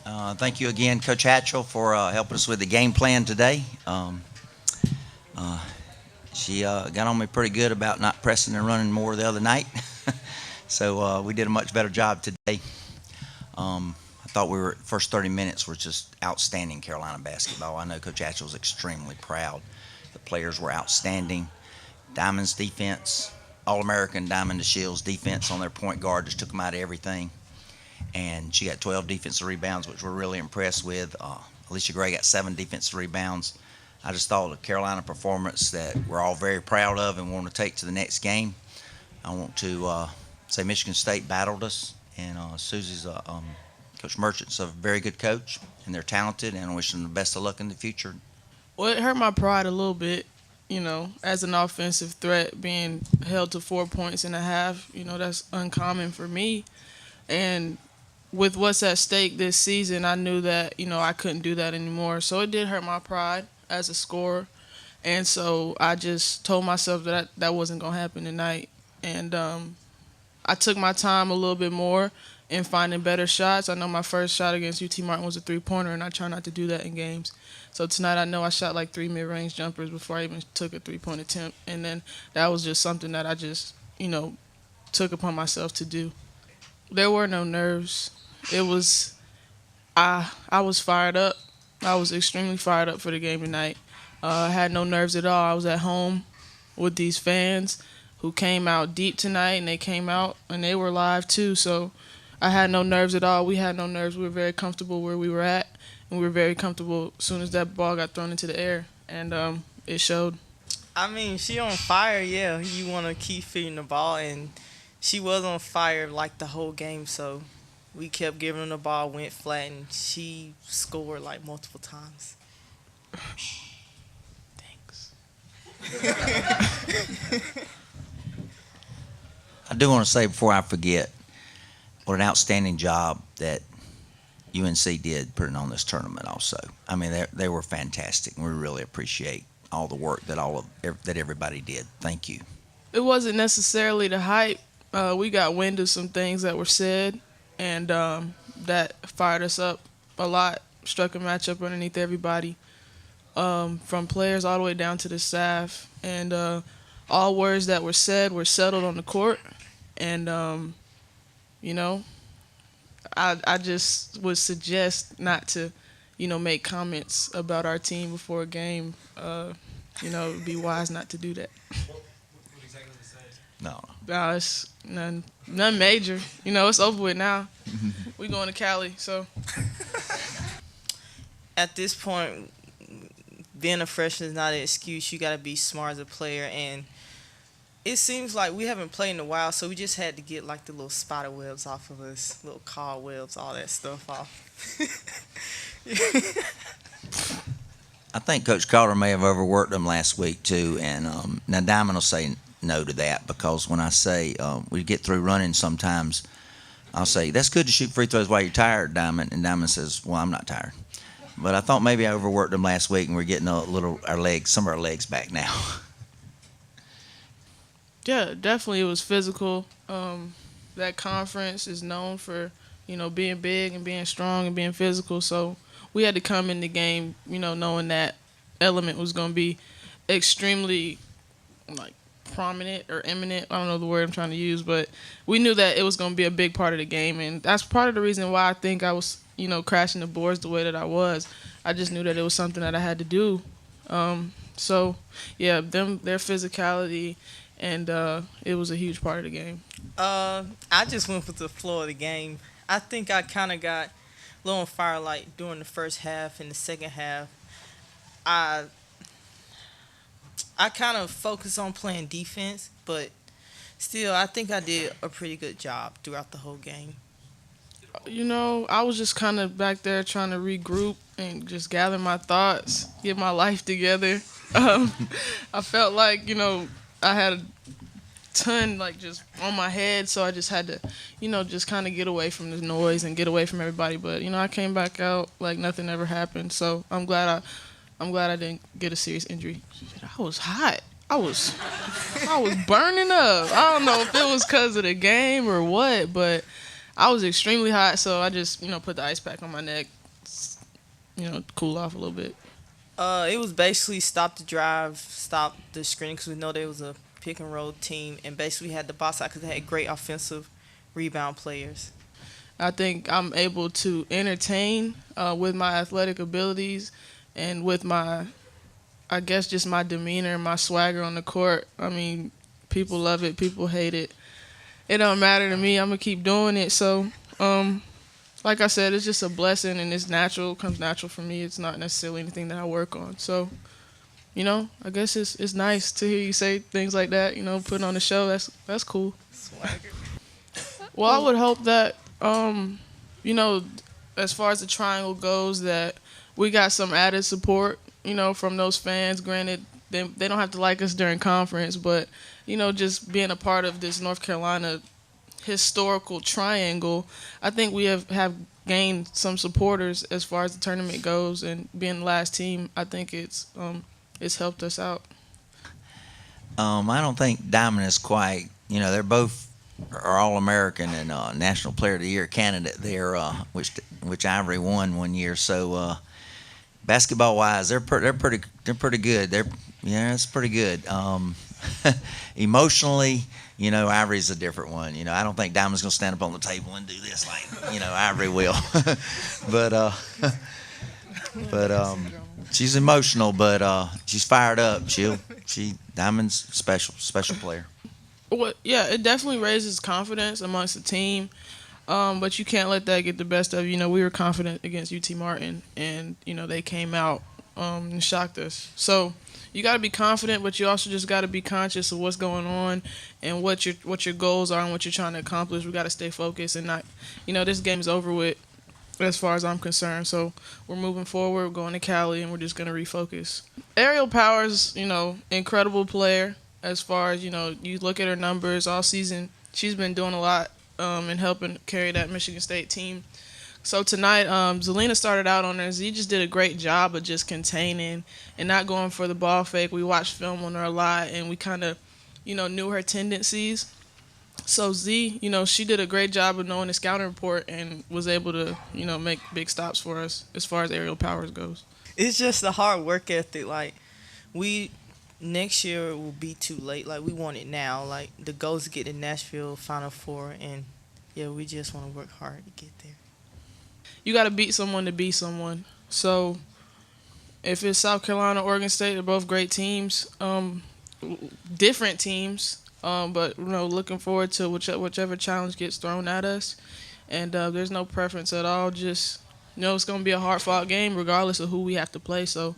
Thank you again, Coach Hatchell, for helping us with the game plan today. She got on me pretty good about not pressing and running more the other night. So we did a much better job today. I thought first 30 minutes were just outstanding Carolina basketball. I know Coach Hatchell was extremely proud. The players were outstanding. Diamond's defense, All-American Diamond DeShields defense on their point guard just took them out of everything. And she got 12 defensive rebounds, which we're really impressed with. Allisha Gray got 7 defensive rebounds. I just thought a Carolina performance that we're all very proud of and want to take to the next game. I want to say Michigan State battled us, and Susie's Coach Merchant's a very good coach, and they're talented, and I wish them the best of luck in the future. Well, it hurt my pride a little bit, as an offensive threat, being held to 4 points and a half. That's uncommon for me. And with what's at stake this season, I knew that, I couldn't do that anymore. So it did hurt my pride as a scorer. And so I just told myself that that wasn't going to happen tonight. And I took my time a little bit more in finding better shots. I know my first shot against UT Martin was a three-pointer, and I try not to do that in games. So tonight I know I shot like 3 mid-range jumpers before I even took a three-point attempt. And then that was just something that I just, took upon myself to do. There were no nerves. It was, I was fired up. I was extremely fired up for the game tonight. I had no nerves at all. I was at home with these fans who came out deep tonight, and they came out, and they were live too. So I had no nerves at all. We had no nerves. We were very comfortable where we were at, and we were very comfortable as soon as that ball got thrown into the air, and it showed. I mean, she on fire, yeah. You want to keep feeding the ball, and she was on fire like the whole game, so we kept giving her the ball, went flat, and she scored like multiple times. Thanks. I do want to say before I forget, what an outstanding job that UNC did putting on this tournament also. I mean, they were fantastic, and we really appreciate all the work that everybody did. Thank you. It wasn't necessarily the hype. We got wind of some things that were said, and that fired us up a lot, struck a matchup underneath everybody, from players all the way down to the staff. And all words that were said were settled on the court. And, I just would suggest not to, make comments about our team before a game. It would be wise not to do that. What exactly was said? No. No, it's none major. It's over with now. We going to Cali, so. At this point, being a freshman is not an excuse. You got to be smart as a player, and it seems like we haven't played in a while, so we just had to get like the little spider webs off of us, little cobwebs, all that stuff off. I think Coach Carter may have overworked them last week too, and now Diamond will say no to that, because when I say we get through running sometimes, I'll say, that's good to shoot free throws while you're tired, Diamond, and Diamond says, well, I'm not tired. But I thought maybe I overworked them last week, and we're getting some of our legs back now. Yeah, definitely it was physical. That conference is known for, being big and being strong and being physical. So we had to come in the game, knowing that element was going to be extremely, prominent or imminent. I don't know the word I'm trying to use, but we knew that it was going to be a big part of the game. And that's part of the reason why I think I was, crashing the boards the way that I was. I just knew that it was something that I had to do. So, yeah, their physicality, and it was a huge part of the game. I just went with the flow of the game. I think I kind of got a little on fire like during the first half and the second half. I kind of focused on playing defense, but still, I think I did a pretty good job throughout the whole game. I was just kind of back there trying to regroup and just gather my thoughts, get my life together. I felt like, I had a ton, just on my head, so I just had to, just kind of get away from the noise and get away from everybody. But, I came back out like nothing ever happened, so I'm glad I didn't get a serious injury. I was hot. I was burning up. I don't know if it was because of the game or what, but I was extremely hot, so I just, put the ice pack on my neck, cool off a little bit. It was basically stop the drive, stop the screen because we know there was a pick and roll team, and basically had the box out because they had great offensive rebound players. I think I'm able to entertain with my athletic abilities and with my, I guess, just my demeanor and my swagger on the court. I mean, people love it, people hate it. It don't matter to me. I'm gonna keep doing it. So, like I said, it's just a blessing and it's natural. Comes natural for me. It's not necessarily anything that I work on. So, I guess it's nice to hear you say things like that. Putting on the show. That's cool. Swagger. Well, I would hope that, as far as the triangle goes, that we got some added support, from those fans. Granted, they don't have to like us during conference, but, just being a part of this North Carolina historical triangle, I think we have gained some supporters as far as the tournament goes, and being the last team, I think it's helped us out. I don't think Diamond is quite. They're both are All-American and National Player of the Year candidate there, which Ivory won one year. So basketball-wise, they're pretty good. It's pretty good. Emotionally, Ivory's a different one. I don't think Diamond's gonna stand up on the table and do this like Ivory will. but she's emotional, but she's fired up. Diamond's special player. Well, yeah, it definitely raises confidence amongst the team, but you can't let that get the best of you. We were confident against UT Martin, and they came out and shocked us. So you got to be confident, but you also just got to be conscious of what's going on and what your goals are and what you're trying to accomplish. We got to stay focused and not, this game's over with as far as I'm concerned. So we're moving forward, we're going to Cali, and we're just going to refocus. Aerial Powers, incredible player. As far as, you look at her numbers all season, she's been doing a lot and helping carry that Michigan State team. So tonight, Zelina started out on her. Z just did a great job of just containing and not going for the ball fake. We watched film on her a lot, and we kind of, knew her tendencies. So Z, she did a great job of knowing the scouting report and was able to, make big stops for us as far as Aerial Powers goes. It's just a hard work ethic. Next year will be too late. We want it now. The goal is to get to Nashville Final Four, and yeah, we just want to work hard to get there. You got to beat someone to be someone. So if it's South Carolina, Oregon State, they're both great teams, different teams, but looking forward to whichever challenge gets thrown at us. And there's no preference at all. Just it's going to be a hard-fought game regardless of who we have to play. So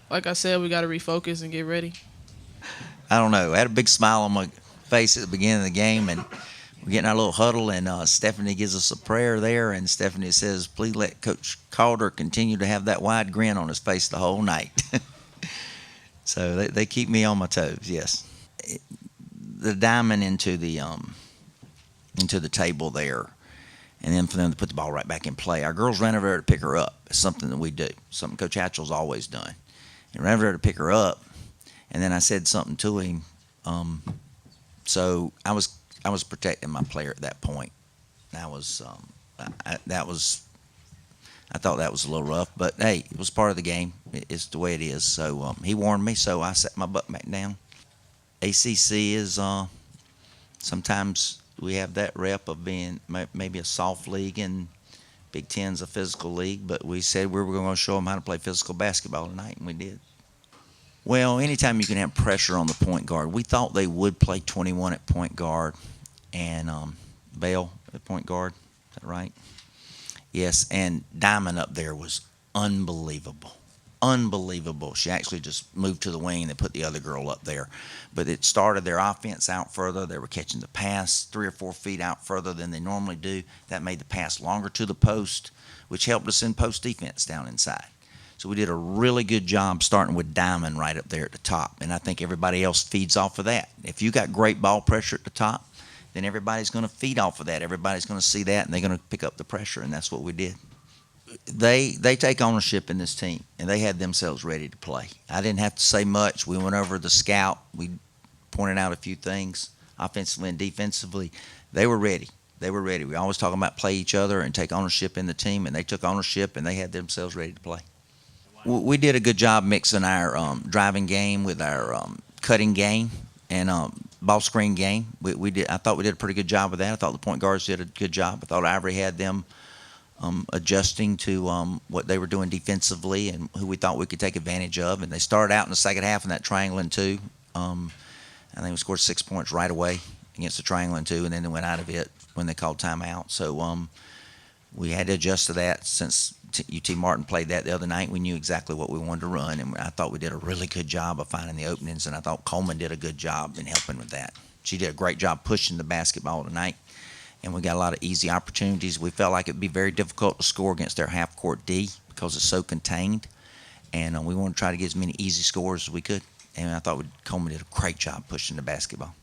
like I said, we got to refocus and get ready. I don't know. I had a big smile on my face at the beginning of the game, and we're getting our little huddle, and Stephanie gives us a prayer there, and Stephanie says, please let Coach Calder continue to have that wide grin on his face the whole night. So they keep me on my toes, yes. The diamond into the table there, and then for them to put the ball right back in play. Our girls ran over there to pick her up. It's something that we do, something Coach Hatchell's always done. And ran over there to pick her up, and then I said something to him. So I was protecting my player at that point. I thought that was a little rough, but hey, it was part of the game. It's the way it is. So he warned me, so I set my butt back down. ACC is sometimes we have that rep of being maybe a soft league, and Big Ten's a physical league, but we said we were going to show them how to play physical basketball tonight, and we did. Well, anytime you can have pressure on the point guard, we thought they would play 21 at point guard and Bell at point guard. Is that right? Yes, and Diamond up there was unbelievable. Unbelievable. She actually just moved to the wing and they put the other girl up there. But it started their offense out further. They were catching the pass 3 or 4 feet out further than they normally do. That made the pass longer to the post, which helped us in post defense down inside. So we did a really good job starting with Diamond right up there at the top. And I think everybody else feeds off of that. If you got great ball pressure at the top, then everybody's going to feed off of that. Everybody's going to see that, and they're going to pick up the pressure, and that's what we did. They take ownership in this team, and they had themselves ready to play. I didn't have to say much. We went over the scout. We pointed out a few things offensively and defensively. They were ready. They were ready. We always talking about play each other and take ownership in the team, and they took ownership and they had themselves ready to play. We did a good job mixing our driving game with our cutting game and ball screen game. We did. I thought we did a pretty good job with that. I thought the point guards did a good job. I thought Ivory had them adjusting to what they were doing defensively and who we thought we could take advantage of. And they started out in the second half in that triangle and two. I think we scored 6 points right away against the triangle and two, and then they went out of it when they called timeout. So we had to adjust to that. Since UT Martin played that the other night, we knew exactly what we wanted to run, and I thought we did a really good job of finding the openings, and I thought Coleman did a good job in helping with that. She did a great job pushing the basketball tonight, and we got a lot of easy opportunities. We felt like it would be very difficult to score against their half-court D because it's so contained, and we wanted to try to get as many easy scores as we could, and I thought Coleman did a great job pushing the basketball.